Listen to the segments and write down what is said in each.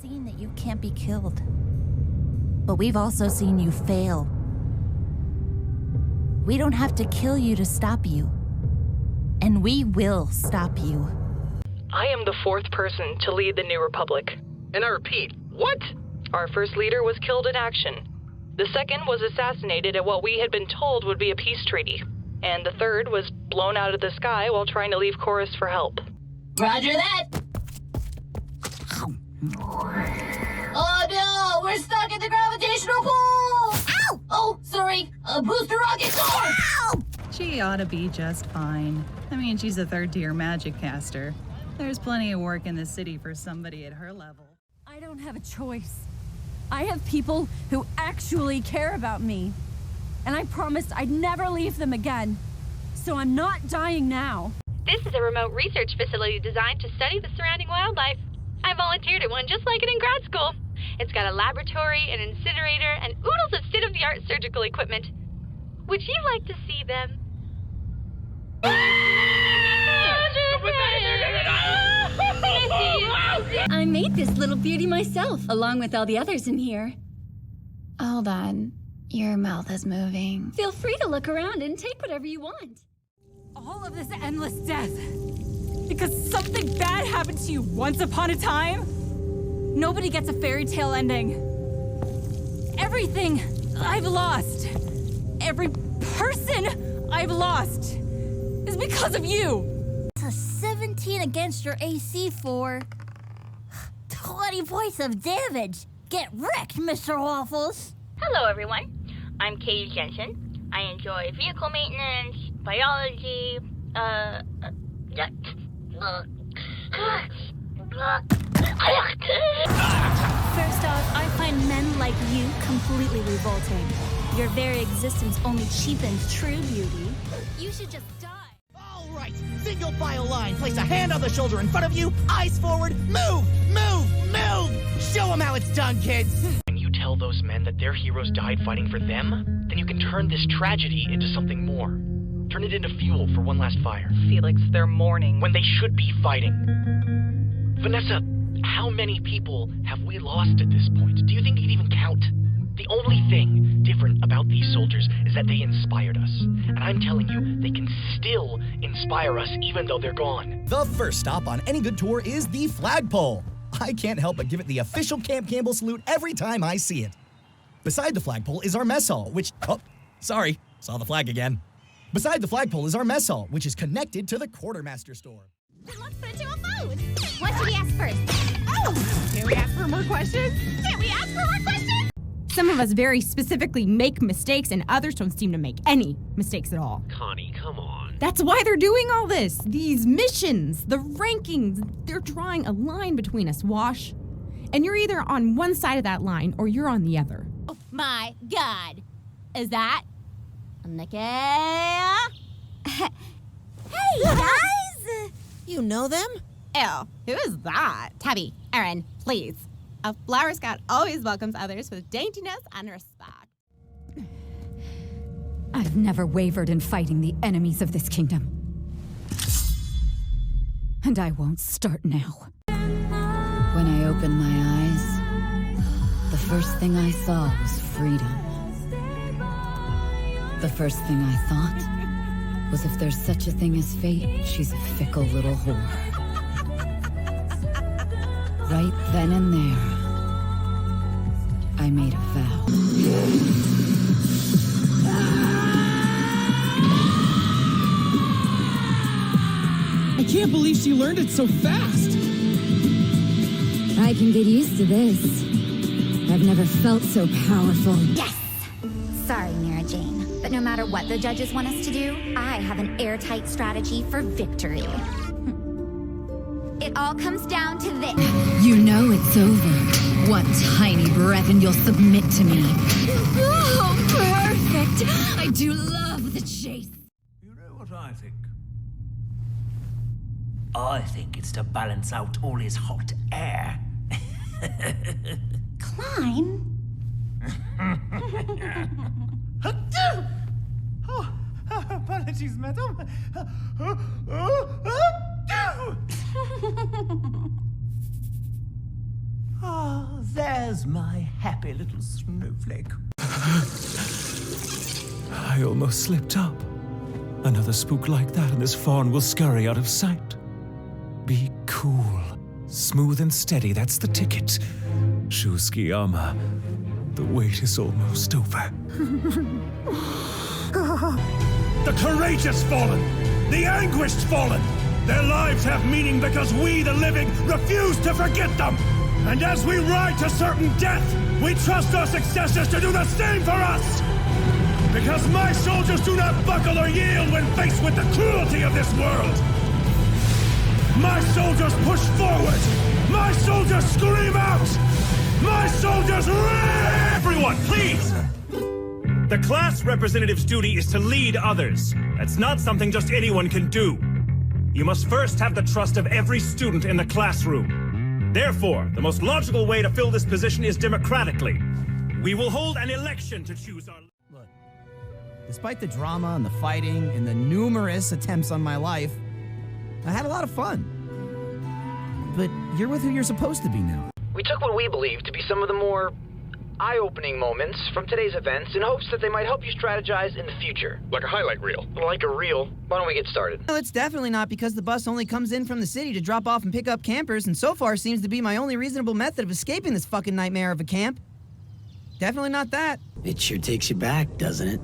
seen that you can't be killed. But we've also seen you fail. We don't have to kill you to stop you. And we will stop you. I am the fourth person to lead the New Republic. And I repeat, what? Our first leader was killed in action. The second was assassinated at what we had been told would be a peace treaty. And the third was blown out of the sky while trying to leave Chorus for help. Roger that! Oh no! We're stuck in the gravitational pull! Ow! Oh, sorry. A booster rocket door! Ow! She ought to be just fine. I mean, she's a third-tier magic caster. There's plenty of work in the city for somebody at her level. I don't have a choice. I have people who actually care about me. And I promised I'd never leave them again. So I'm not dying now. This is a remote research facility designed to study the surrounding wildlife. I volunteered at one just like it in grad school. It's got a laboratory, an incinerator, and oodles of state-of-the-art surgical equipment. Would you like to see them? I made this little beauty myself, along with all the others in here. Hold on. Your mouth is moving. Feel free to look around and take whatever you want. All of this endless death. Because something bad happened to you once upon a time? Nobody gets a fairy tale ending. Everything I've lost, every person I've lost, is because of you. It's a 17 against your AC for 20 points of damage. Get wrecked, Mr. Waffles. Hello, everyone. I'm Katie Jensen. I enjoy vehicle maintenance, biology, First off, I find men like you completely revolting. Your very existence only cheapens true beauty. You should just die. All right, single file line. Place a hand on the shoulder in front of you, eyes forward, move, move, move! Show them how it's done, kids! When you tell those men that their heroes died fighting for them, then you can turn this tragedy into something more. Turn it into fuel for one last fire. Felix, they're mourning. When they should be fighting. Vanessa, how many people have we lost at this point? Do you think you'd even count? The only thing different about these soldiers is that they inspired us. And I'm telling you, they can still inspire us even though they're gone. The first stop on any good tour is the flagpole. I can't help but give it the official Camp Campbell salute every time I see it. Beside the flagpole is our mess hall, which... Oh, sorry, saw the flag again. Beside the flagpole is our mess hall, which is connected to the quartermaster store. Then let's put it to a vote. What should we ask first? Oh! Can we ask for more questions? Can we ask for more questions? Some of us very specifically make mistakes, and others don't seem to make any mistakes at all. Connie, come on. That's why they're doing all this. These missions, the rankings, they're drawing a line between us, Wash. And you're either on one side of that line or you're on the other. Oh my God. Is that Nikki? Hey, guys! You know them? Ew, who is that? Tabby, Erin, please. A flower scout always welcomes others with daintiness and respect. I've never wavered in fighting the enemies of this kingdom. And I won't start now. When I opened my eyes, the first thing I saw was freedom. The first thing I thought was if there's such a thing as fate, she's a fickle little whore. Right then and there, I made a vow. I can't believe she learned it so fast! I can get used to this. I've never felt so powerful. Yes! Sorry, Mira Jane, but no matter what the judges want us to do, I have an airtight strategy for victory. It all comes down to this. You know it's over. One tiny breath and you'll submit to me. Oh, perfect! I do love the chase. You know what I think? I think it's to balance out all his hot air. Climb? Oh, apologies, madam. Ah. Ah, there's my happy little snowflake. I almost slipped up. Another spook like that and this fawn will scurry out of sight. Be cool. Smooth and steady, that's the ticket. Shuskiyama, the wait is almost over. The courageous fallen! The anguished fallen! Their lives have meaning because we, the living, refuse to forget them! And as we ride to certain death, we trust our successors to do the same for us! Because my soldiers do not buckle or yield when faced with the cruelty of this world! My soldiers push forward! My soldiers scream out! My soldiers rave! Everyone, please! The class representative's duty is to lead others. That's not something just anyone can do. You must first have the trust of every student in the classroom. Therefore, the most logical way to fill this position is democratically. We will hold an election to choose our... Look, despite the drama and the fighting and the numerous attempts on my life, I had a lot of fun. But you're with who you're supposed to be now. We took what we believe to be some of the more eye-opening moments from today's events in hopes that they might help you strategize in the future. Like a highlight reel. Like a reel. Why don't we get started? No, it's definitely not because the bus only comes in from the city to drop off and pick up campers, and so far seems to be my only reasonable method of escaping this fucking nightmare of a camp. Definitely not that. It sure takes you back, doesn't it?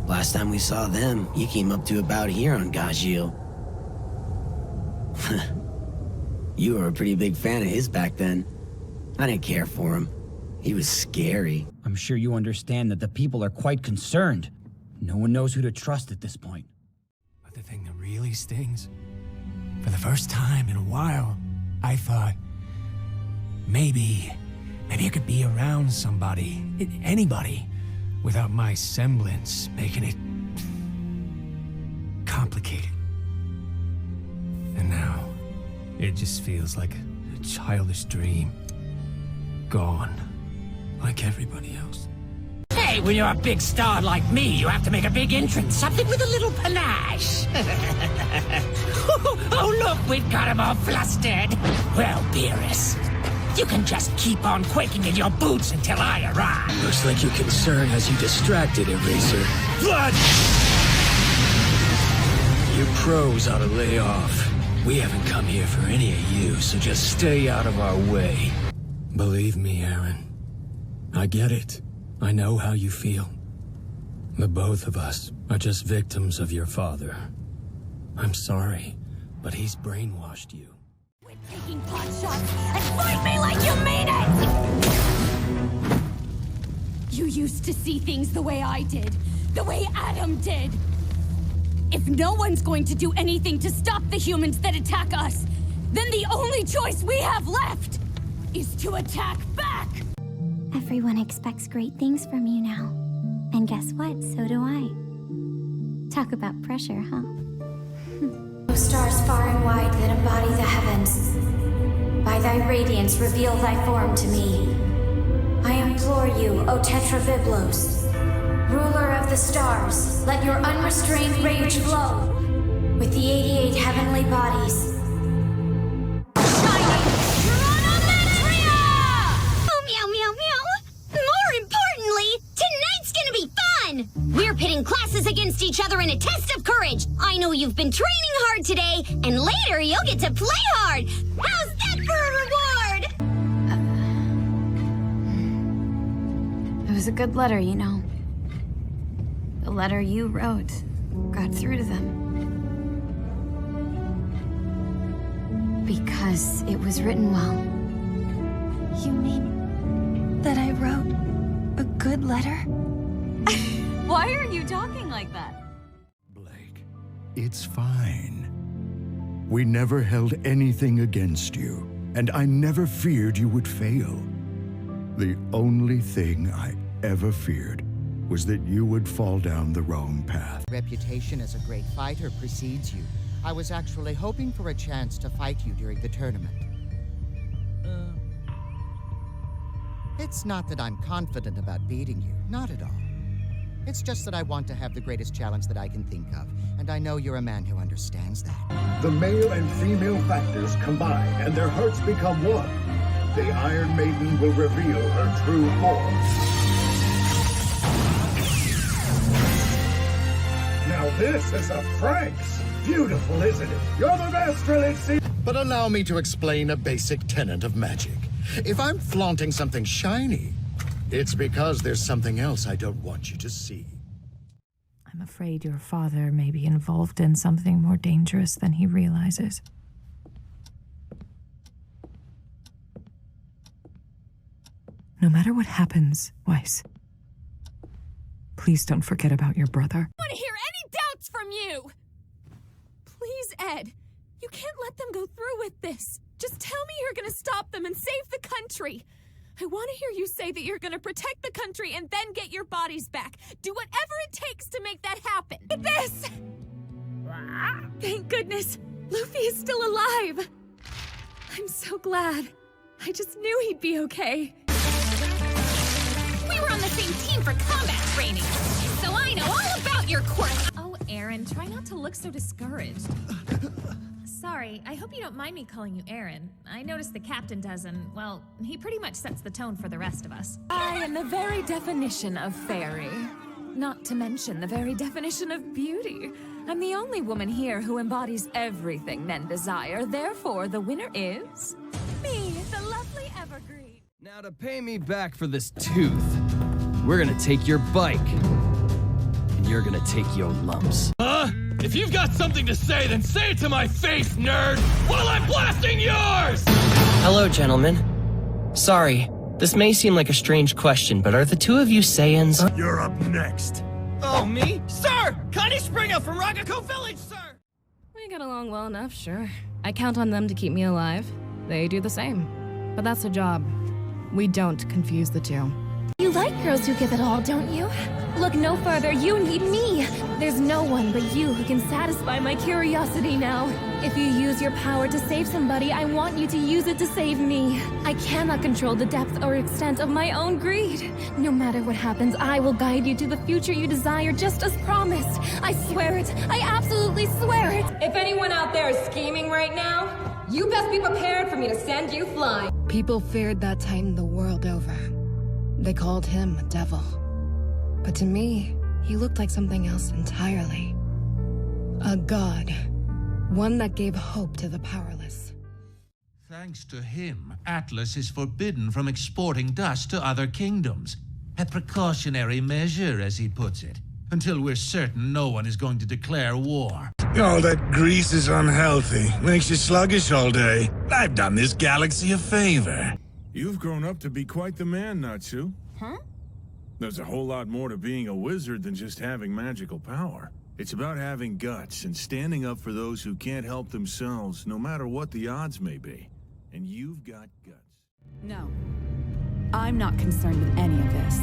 Last time we saw them, you came up to about here on Gajil. You were a pretty big fan of his back then. I didn't care for him. He was scary. I'm sure you understand that the people are quite concerned. No one knows who to trust at this point. But the thing that really stings, for the first time in a while, I thought, maybe I could be around somebody, anybody, without my semblance making it complicated. And now, it just feels like a childish dream. Gone. Like everybody else. Hey, when you're a big star like me, you have to make a big entrance. Something with a little panache. Oh, look, we've got him all flustered. Well, Beerus, you can just keep on quaking in your boots until I arrive. Looks like your concern has you distracted, Eraser. Blood! Your pros ought to lay off. We haven't come here for any of you, so just stay out of our way. Believe me, Aaron. I get it. I know how you feel. The both of us are just victims of your father. I'm sorry, but he's brainwashed you. Quit taking pot shots and fight me like you mean it! You used to see things the way I did, the way Adam did. If no one's going to do anything to stop the humans that attack us, then the only choice we have left is to attack back! Everyone expects great things from you now. And guess what? So do I. Talk about pressure, huh? O stars far and wide that embody the heavens, by thy radiance reveal thy form to me. I implore you, O Tetrabiblos, ruler of the stars, let your unrestrained rage flow with the 88 heavenly bodies. We're pitting classes against each other in a test of courage. I know you've been training hard today, and later you'll get to play hard. How's that for a reward? It was a good letter, you know. The letter you wrote got through to them. Because it was written well. You mean that I wrote a good letter? Why are you talking like that? It's fine. We never held anything against you, and I never feared you would fail. The only thing I ever feared was that you would fall down the wrong path. Reputation as a great fighter precedes you. I was actually hoping for a chance to fight you during the tournament. It's not that I'm confident about beating you, not at all. It's just that I want to have the greatest challenge that I can think of, and I know you're a man who understands that. The male and female factors combine, and their hearts become one. the Iron Maiden will reveal her true form. Now this is a Frank's. Beautiful, isn't it? You're the best, Elixir! But allow me to explain a basic tenet of magic. If I'm flaunting something shiny, it's because there's something else I don't want you to see. I'm afraid your father may be involved in something more dangerous than he realizes. No matter what happens, Weiss, please don't forget about your brother. I don't want to hear any doubts from you! Please, Ed, you can't let them go through with this. Just tell me you're gonna stop them and save the country. I want to hear you say that you're gonna protect the country and then get your bodies back. Do whatever it takes to make that happen. Get this! Thank goodness, Luffy is still alive. I'm so glad. I just knew he'd be okay. We were on the same team for combat training, so I know all about your quirks. Oh, Aaron, try not to look so discouraged. Sorry, I hope you don't mind me calling you Aaron. I noticed the captain does, and, well, he pretty much sets the tone for the rest of us. I am the very definition of fairy. Not to mention the very definition of beauty. I'm the only woman here who embodies everything men desire. Therefore, the winner is me, the lovely evergreen. Now to pay me back for this tooth, we're gonna take your bike. And you're gonna take your lumps. If you've got something to say, then say it to my face, nerd, while I'm blasting yours! Hello, gentlemen. Sorry, this may seem like a strange question, but are the two of you Saiyans? You're up next. Oh, me? Sir! Connie Springer from Ragaco Village, sir! We get along well enough, sure. I count on them to keep me alive. They do the same. But that's a job. We don't confuse the two. You like girls who give it all, don't you? Look no further, you need me. There's no one but you who can satisfy my curiosity now. If you use your power to save somebody, I want you to use it to save me. I cannot control the depth or extent of my own greed. No matter what happens, I will guide you to the future you desire, just as promised. I swear it. I absolutely swear it. If anyone out there is scheming right now, you best be prepared for me to send you flying. People feared that Titan the world over. They called him a devil. But to me, he looked like something else entirely. A god. One that gave hope to the powerless. Thanks to him, Atlas is forbidden from exporting dust to other kingdoms. A precautionary measure, as he puts it, until we're certain no one is going to declare war. Oh, that grease is unhealthy. Makes you sluggish all day. I've done this galaxy a favor. You've grown up to be quite the man, Natsu. Huh? There's a whole lot more to being a wizard than just having magical power. It's about having guts and standing up for those who can't help themselves, no matter what the odds may be. And you've got guts. No. I'm not concerned with any of this.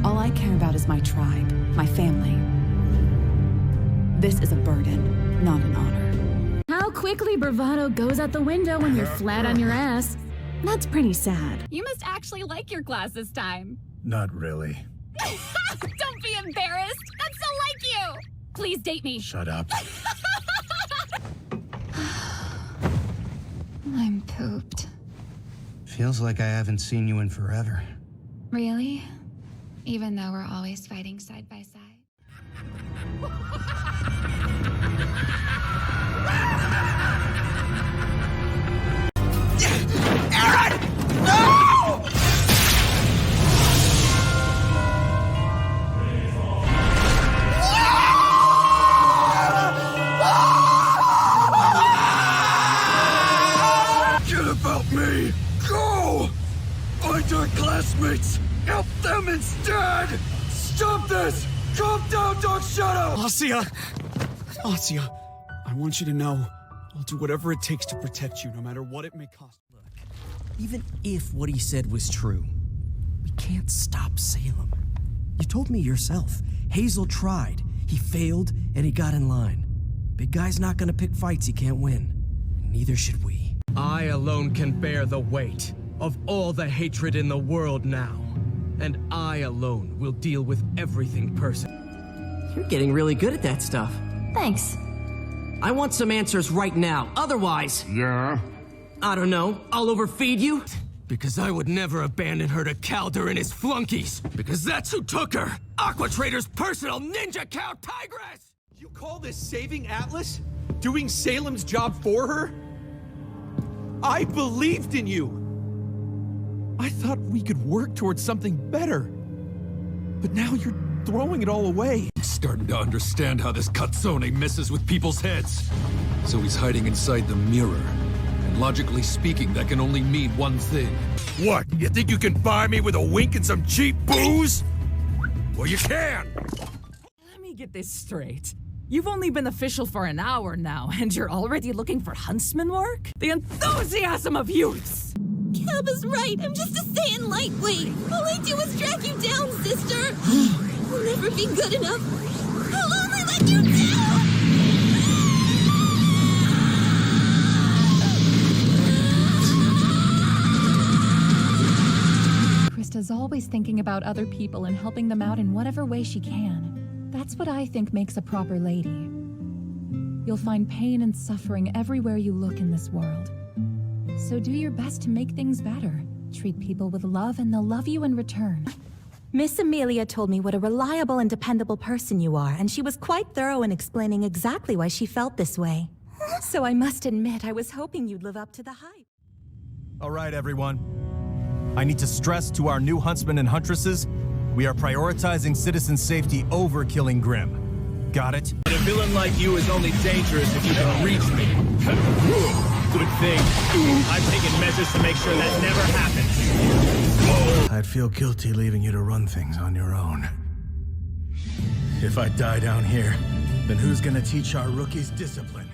All I care about is my tribe, my family. This is a burden, not an honor. How quickly bravado goes out the window when you're flat on your ass. That's pretty sad. You must actually like your class this time. Not really. Don't be embarrassed. That's so like you. Please date me. Shut up. I'm pooped. Feels like I haven't seen you in forever. Really? Even though we're always fighting side by side? Aaron! No! Forget about me! Go! Find your classmates! Help them instead! Stop this! Calm down, Dark Shadow! Asya! Asya, I want you to know, I'll do whatever it takes to protect you, no matter what it may cost. Look, even if what he said was true, we can't stop Salem. You told me yourself. Hazel tried. He failed, and he got in line. Big guy's not gonna pick fights he can't win. Neither should we. I alone can bear the weight of all the hatred in the world now. And I alone will deal with everything personal. You're getting really good at that stuff. Thanks. I want some answers right now. Otherwise... Yeah? I don't know. I'll overfeed you? Because I would never abandon her to Calder and his flunkies! Because that's who took her! Aqua Trader's personal ninja cow tigress! You call this saving Atlas? Doing Salem's job for her? I believed in you! I thought we could work towards something better. But now you're throwing it all away. He's starting to understand how this Katsune messes with people's heads. So he's hiding inside the mirror. And logically speaking, that can only mean one thing. What? You think you can buy me with a wink and some cheap booze? Well, you can! Let me get this straight. You've only been official for an hour now, and you're already looking for huntsman work? The enthusiasm of youths! Cab is right. I'm just a Saiyan lightweight. All I do is drag you down, sister. I'll never be good enough. I'll only let you down! Krista's always thinking about other people and helping them out in whatever way she can. That's what I think makes a proper lady. You'll find pain and suffering everywhere you look in this world. So do your best to make things better. Treat people with love and they'll love you in return. Miss Amelia told me what a reliable and dependable person you are, and she was quite thorough in explaining exactly why she felt this way. So I must admit, I was hoping you'd live up to the hype. All right, everyone. I need to stress to our new huntsmen and huntresses, we are prioritizing citizen safety over killing Grimm. Got it? But a villain like you is only dangerous if you can reach me. Good thing. I've taken measures to make sure that never happens. I'd feel guilty leaving you to run things on your own. If I die down here, then who's gonna teach our rookies discipline?